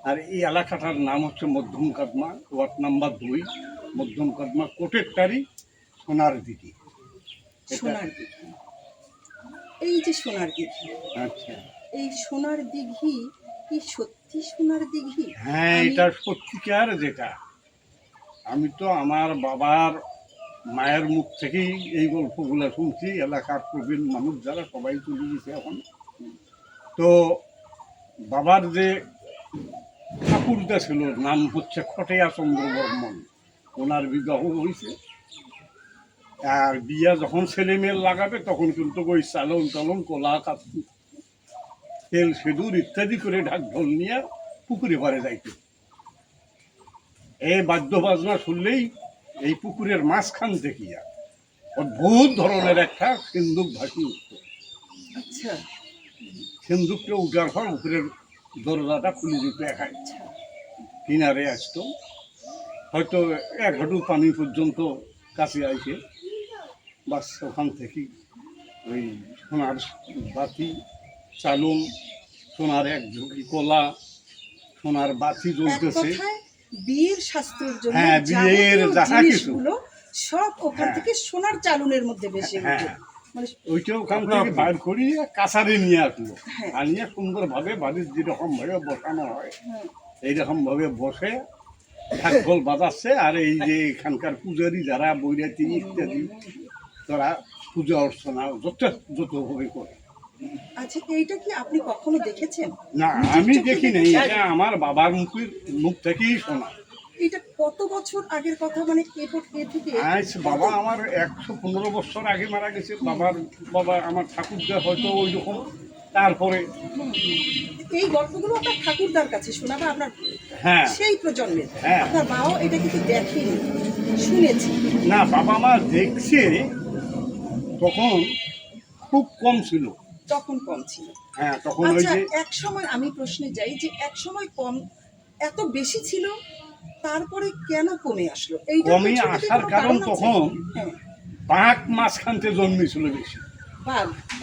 আর এই এলাকাটার নাম হচ্ছে মধ্যম কদমা, ওয়ার্ড নাম্বার 2, মধ্যম কদমা, কোটের টারি, সোনার দিঘি। সোনার দিঘি, এই যে সোনার দিঘি, আচ্ছা, এই সোনার দিঘি কি সত্যি সোনার দিঘি? হ্যাঁ, এটা সত্যিকার। যেটা আমি তো আমার বাবার মায়ের মুখ থেকেই এই গল্পগুলো শুনছি। এলাকার প্রবীণ মানুষ যারা সবাই চলে গেছে এখন। তো বাবার যে ঠাকুরদা ছিল, নাম হচ্ছে খটেয়া চন্দ্র বর্মন, ওনার বিবাহ হয়েছে। আর বিয়া যখন ছেলে মেয়ে লাগাবে তখন কিন্তু ওই চালন টালন, কলা, কাপড়, তেল, সিঁদুর ইত্যাদি করে ঢাক ঢোল নিয়ে পুকুরে পারে যাইতে। এই বাদ্য বাজনা শুনলেই এই পুকুরের মাঝখান থেকে অদ্ভুত ধরনের একটা সিন্দুক ভাসি উঠত। আচ্ছা, সিন্দুকটা উঠার পর উপরের দরজাটা খুলে দিত একাই, কিনারে আসতো, হয়তো 1 হাঁটু পানি পর্যন্ত কাছে আইসে। বাস ওখান থেকে ওই সোনার বাতি, চালুন, সোনার 1 ঝুঁকি কলা, সোনার বাতি জ্বলতেছে। বিয়ের শাস্ত্রের জন্য হ্যাঁ, বিয়ের যাহা কিছু সব ওখান থেকে সোনার চালুনের মধ্যে ভেসে উঠে। মানে ওইটা ওখান থেকে বার করিয়ে কাছারে নিয়ে আসলো, আনিয়ে সুন্দরভাবে বাড়ির যেরকম ভাবে বসানো হয় এইরকম ভাবে বসে ঢাক ঢোল বাজাচ্ছে। আর এই যে এখানকার পূজারী যারা বৈরাতি ইত্যাদি, তারা পূজা অর্চনা যতভাবে করে। আচ্ছা, এইটা কি আপনি কখনো দেখেছেন? না, আমি দেখি নাই, এটা আমার বাবার মুখ থেকেই শোনা। এটা কত বছর আগের কথা? মানে এ থেকে বাবা আমার 115 বছর আগে মারা গেছে। বাবা আমার ঠাকুরদা হয়তো ওই রকম। তারপরে এই গল্পগুলো আপনার ঠাকুরদার কাছে শোনা বা আপনার হ্যাঁ সেই প্রজন্মের। হ্যাঁ, আপনার মাও এটা কিন্তু দেখেনি, শুনেছি। না, বাবা মা দেখছে, তখন খুব কম ছিল। তখন কম ছিল। হ্যাঁ, তখন ওই আচ্ছা, যে এক সময় আমি প্রশ্নে যাই যে এক সময় কম, এত বেশি ছিল, তারপরে কেন কমে আসলো? এইটা কমে আসার কারণ তখন বাঘ মাঝখানতে জন্মেছিল বেশি।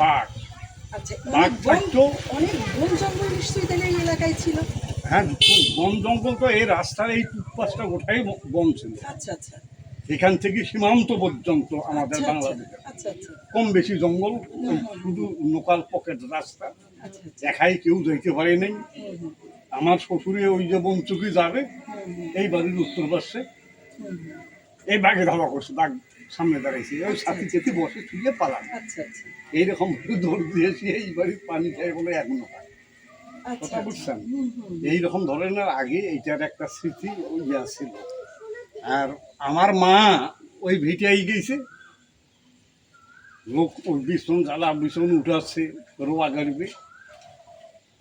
বাঘ, আচ্ছা, বাঘ থাকতো। অনেক বন জঙ্গল নিশ্চয়ই তাহলে এই এলাকায় ছিল। হ্যাঁ, বন জঙ্গল তো এই রাস্তার এই টুকপাশটা গোটাই বন ছিল। আচ্ছা আচ্ছা, এখান থেকে সীমান্ত পর্যন্ত আমাদের আচ্ছা, বাংলাদেশে আচ্ছা আচ্ছা, কম বেশি জঙ্গল, শুধু লোকাল পকেট রাস্তা, একাই কেউ যাইতে পারে নাই। আমার শ্বশুরে ওই যে বঞ্চুকি যাবে, এই বাড়ির উত্তর পাশে এই বাঘে ধাবা করছে, বাঘ সামনে দাঁড়াইছে, ওই সাথী চেতে বসে ছুঁয়ে পালাম। এইরকম দৌড় দিয়েছি, এই বাড়ির পানি খাই বলে এখনো কথা বুঝছেন। এইরকম ধরনের আগে এইটার একটা স্মৃতি ইয়া ছিল। আর আমার মা ওই ভিটাই গেছে, লোক ওই বিছন জ্বালা বিছন উঠাচ্ছে, রোয়া গাড়বে,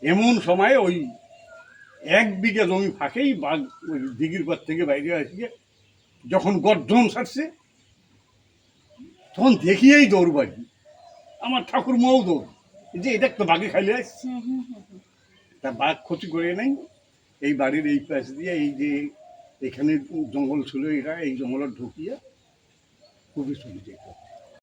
এমন সময় ওই 1 বিঘা জমি ফাঁকেই বাঘ ওই দিঘির পর থেকে বাইরে আসিয়ে যখন গর্জন ছাড়ছে, তখন দেখিয়েই দৌড়বাড়ি। আমার ঠাকুর মাও দৌড়, যে এটা তো বাঘে খাইলে আসছে। তা বাঘ ক্ষতি করে নাই। এই বাড়ির এই পাশ দিয়ে এই যে এখানে জঙ্গল ছিল, এরা এই জঙ্গলে ঢুকিয়ে খুবই চলে যেত।